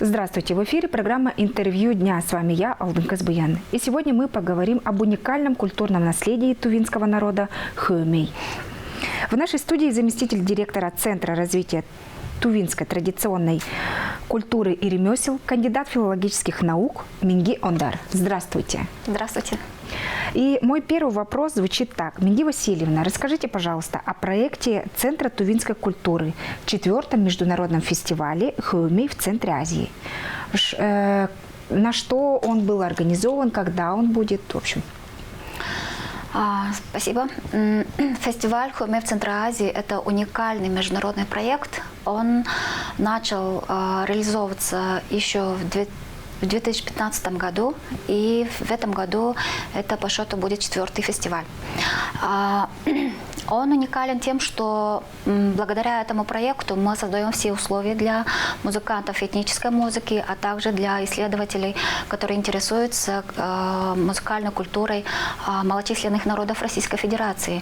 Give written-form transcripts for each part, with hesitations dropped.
Здравствуйте, в эфире программа «Интервью дня». С вами я, Алтын Казбуян. И сегодня мы поговорим об уникальном культурном наследии тувинского народа Хөөмей. В нашей студии заместитель директора Центра развития тувинской традиционной культуры и ремесел, кандидат филологических наук Минги Ондар. Здравствуйте. Здравствуйте. И мой первый вопрос звучит так. Минги Васильевна, расскажите, пожалуйста, о проекте Центра тувинской культуры, 4-м международном фестивале Хөөмей в Центре Азии. На что он был организован, когда он будет, в общем? Спасибо. Фестиваль Хөөмей в Центре Азии – это уникальный международный проект. Он начал реализовываться еще в 2015 году, и в этом году это по счету будет 4-й фестиваль. Он уникален тем, что благодаря этому проекту мы создаем все условия для музыкантов этнической музыки, а также для исследователей, которые интересуются музыкальной культурой малочисленных народов Российской Федерации.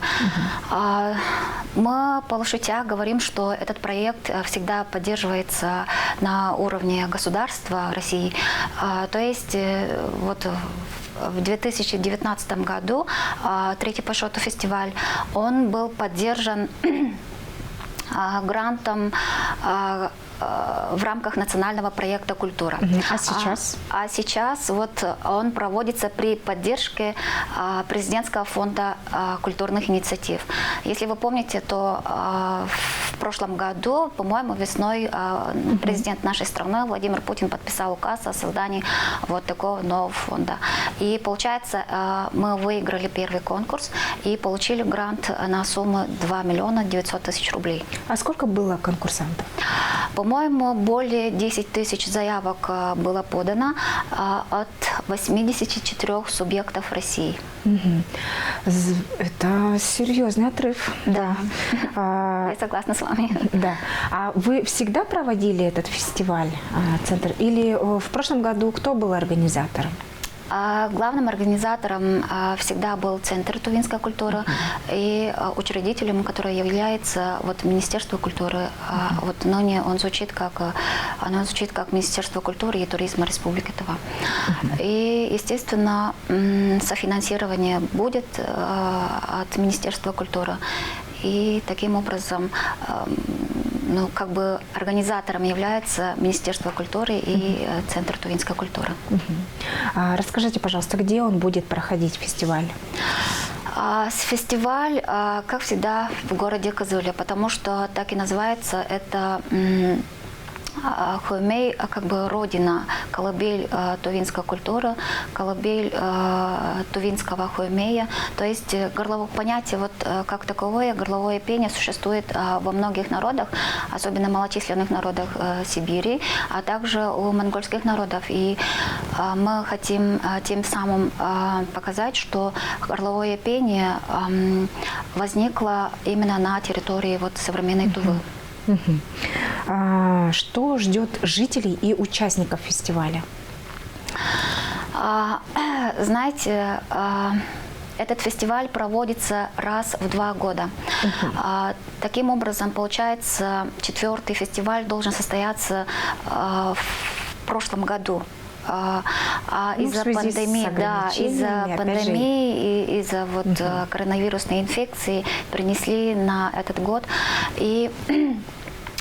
Мы полушутя говорим, что этот проект всегда поддерживается на уровне государства России. То есть вот в 2019 году 3-й по счету фестиваль, он был поддержан грантом в рамках национального проекта «Культура». А сейчас? А сейчас вот он проводится при поддержке президентского фонда культурных инициатив. Если вы помните, то в прошлом году, по-моему, весной президент нашей страны Владимир Путин подписал указ о создании вот такого нового фонда. И получается, мы выиграли первый конкурс и получили грант на сумму 2 миллиона 900 тысяч рублей. А сколько было конкурсантов? По-моему, более 10 тысяч заявок было подано от 84 субъектов России. Это серьезный отрыв. Да, я согласна с вами. Да. А вы всегда проводили этот фестиваль, центр? Или в прошлом году кто был организатором? Главным организатором всегда был Центр тувинской культуры и учредителем, который является вот Министерство культуры. Вот ныне оно звучит как Министерство культуры и туризма Республики Тыва. И, естественно, софинансирование будет от Министерства культуры. И таким образом, как бы организатором является Министерство культуры и Центр тувинской культуры. Расскажите, пожалуйста, где он будет проходить, фестиваль? Фестиваль, как всегда, в городе Кызыле, потому что так и называется это Хөөмей, как бы родина, колыбель тувинской культуры, колыбель тувинского Хөөмея. То есть понятие вот как таковое, горловое пение существует во многих народах, особенно малочисленных народах Сибири, а также у монгольских народов. И мы хотим тем самым показать, что горловое пение возникло именно на территории вот современной Тувы. Что ждет жителей и участников фестиваля? Знаете, этот фестиваль проводится раз в 2 года. Таким образом, получается, 4-й фестиваль должен состояться в прошлом году. Из-за пандемии и из-за вот коронавирусной инфекции принесли на этот год. И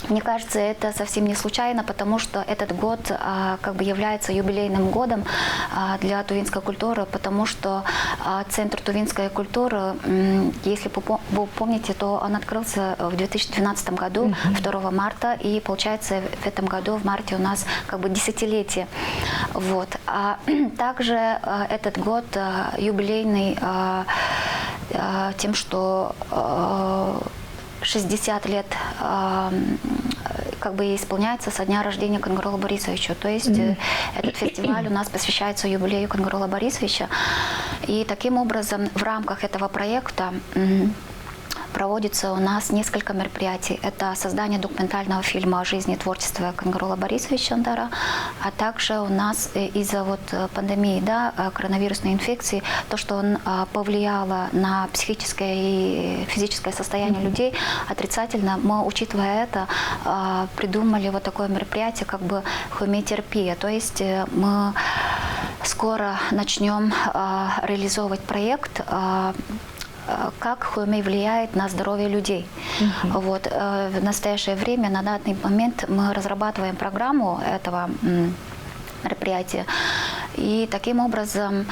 мне кажется, это совсем не случайно, потому что этот год как бы является юбилейным годом для тувинской культуры, потому что Центр тувинской культуры, если вы помните, то он открылся в 2012 году, 2 марта, и получается в этом году, в марте, у нас как бы 10-летие. Вот. А также этот год юбилейный тем, что 60 лет как бы исполняется со дня рождения Кангурола Борисовича. То есть этот фестиваль у нас посвящается юбилею Кангурола Борисовича. И таким образом в рамках этого проекта проводится у нас несколько мероприятий. Это создание документального фильма о жизни и творчестве Кангурула Борисовича Шандара, а также у нас из-за пандемии, коронавирусной инфекции, то, что он повлияло на психическое и физическое состояние людей отрицательно, мы, учитывая это, придумали вот такое мероприятие, как бы хомеотерапия. То есть мы скоро начнем реализовывать проект, как хомей влияет на здоровье людей. Вот, в настоящее время, на данный момент, мы разрабатываем программу этого мероприятия. И таким образом,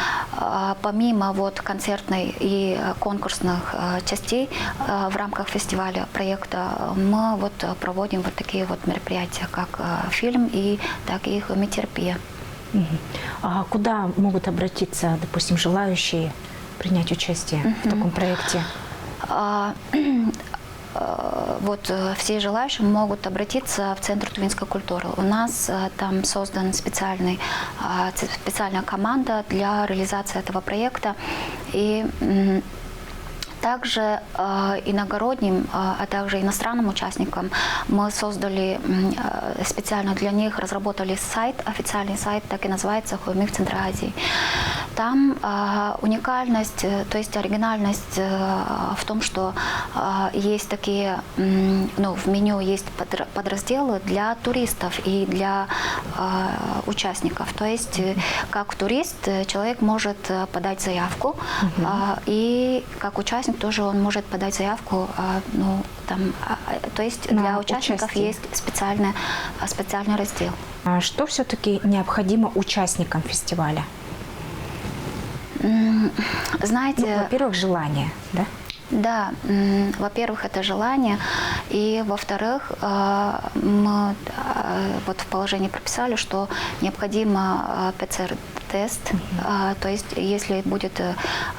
помимо концертной и конкурсных частей в рамках фестиваля проекта, мы проводим такие мероприятия, как фильм и так и хомеотерапия. А куда могут обратиться, допустим, желающие принять участие в таком проекте? Все желающие могут обратиться в Центр тувинской культуры. У нас там создана специальная команда для реализации этого проекта. И также иногородним, а также иностранным участникам мы создали специально для них, разработали сайт, официальный сайт, так и называется «Хомей в Центре Азии». Там уникальность, то есть оригинальность в том, что есть такие, в меню есть подразделы для туристов и для участников. То есть как турист человек может подать заявку, и как участник тоже он может подать заявку, то есть для участников есть специальный раздел. А что все-таки необходимо участникам фестиваля? Знаете, во-первых, желание, да? Да, во-первых, это желание, и во-вторых, мы в положении прописали, что необходимо ПЦР-тест, то есть если будет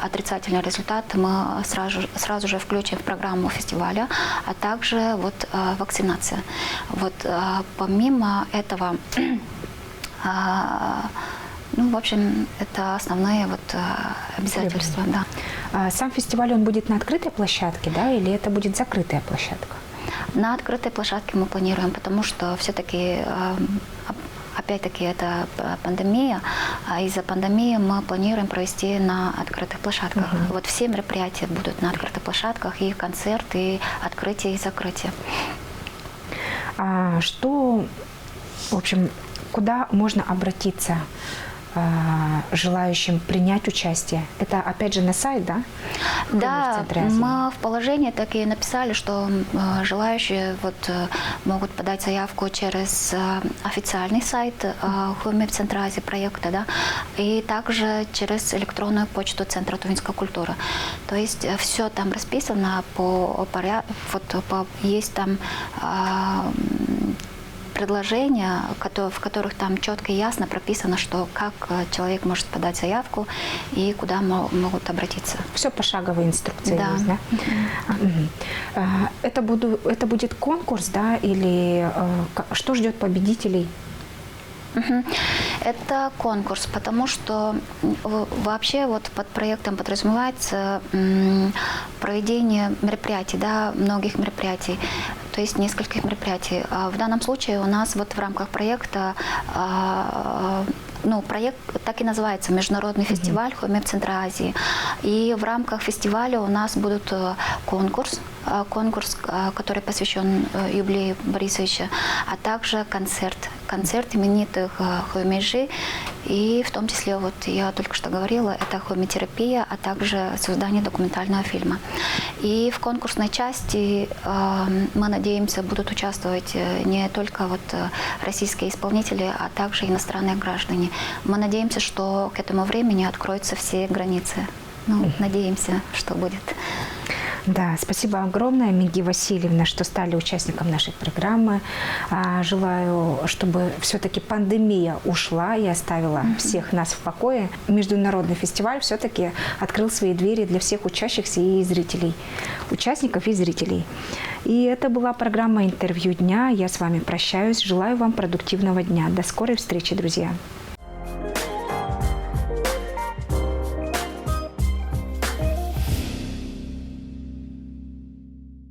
отрицательный результат, мы сразу же включим в программу фестиваля, а также вакцинация. Помимо этого, в общем, это основные обязательства. Да. Сам фестиваль, он будет на открытой площадке, да, или это будет закрытая площадка? На открытой площадке мы планируем, потому что все-таки, опять-таки, это пандемия, а из-за пандемии мы планируем провести на открытых площадках. Все мероприятия будут на открытых площадках, и концерты, и открытие, и закрытие. В общем, куда можно обратиться желающим принять участие? Это опять же на сайт, да? Да, мы в положении так и написали, что желающие могут подать заявку через официальный сайт Хомей в Центре Азии проекта, да, и также через электронную почту Центра тувинской культуры. То есть все там расписано по порядку, есть там предложения, в которых там четко и ясно прописано, что как человек может подать заявку и куда могут обратиться. Все пошаговые инструкции есть, да? Это будет конкурс, да, или что ждет победителей? Это конкурс, потому что вообще под проектом подразумевается проведение мероприятий, да, многих мероприятий, то есть нескольких мероприятий. В данном случае у нас в рамках проекта проект так и называется «Международный фестиваль Хомей в Центре Азии». И в рамках фестиваля у нас будет конкурс, который посвящен юбилею Борисовича, а также концерт именитых хомейжи. И в том числе, я только что говорила, это хомеотерапия, а также создание документального фильма. И в конкурсной части, мы надеемся, будут участвовать не только российские исполнители, а также иностранные граждане. Мы надеемся, что к этому времени откроются все границы. Надеемся, что будет. Да, спасибо огромное, Миги Васильевна, что стали участником нашей программы. Желаю, чтобы все-таки пандемия ушла и оставила всех нас в покое. Международный фестиваль все-таки открыл свои двери для всех учащихся и зрителей, участников и зрителей. И это была программа «Интервью дня». Я с вами прощаюсь. Желаю вам продуктивного дня. До скорой встречи, друзья.